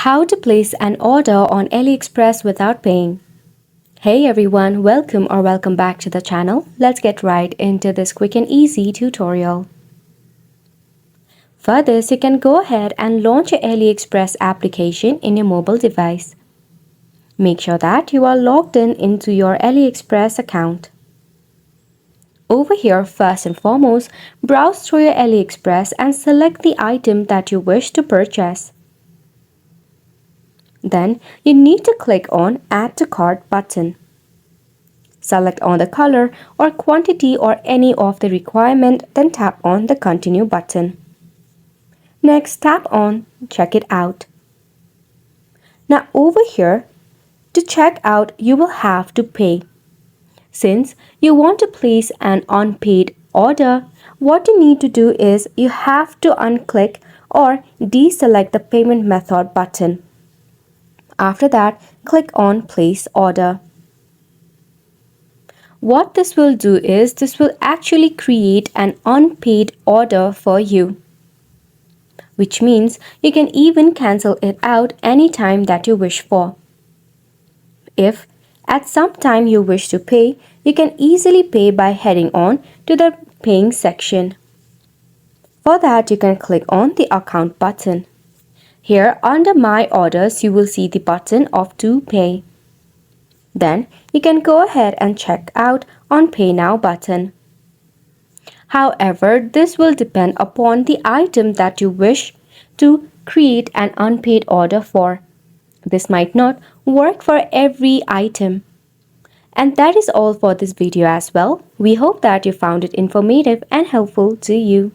How to place an order on Aliexpress without paying. Hey everyone, welcome back to the channel. Let's get right into this quick and easy tutorial. For this, you can go ahead and launch your Aliexpress application in your mobile device. Make sure that you are logged into your Aliexpress account. Over here, first and foremost, browse through your Aliexpress and select the item that you wish to purchase. Then you need to click on Add to Cart button. Select on the color or quantity or any of the requirement, then tap on the Continue button. Next, tap on Check it out. Now over here, to check out, you will have to pay. Since you want to place an unpaid order, what you need to do is you have to unclick or deselect the payment method button. After that, click on Place Order. What this will do is this will actually create an unpaid order for you, which means you can even cancel it out anytime that you wish for. If at some time you wish to pay, you can easily pay by heading on to the Paying section. For that, you can click on the Account button. Here under My Orders, you will see the button of To Pay. Then you can go ahead and check out on Pay Now button. However, this will depend upon the item that you wish to create an unpaid order for. This might not work for every item. And that is all for this video as well. We hope that you found it informative and helpful to you.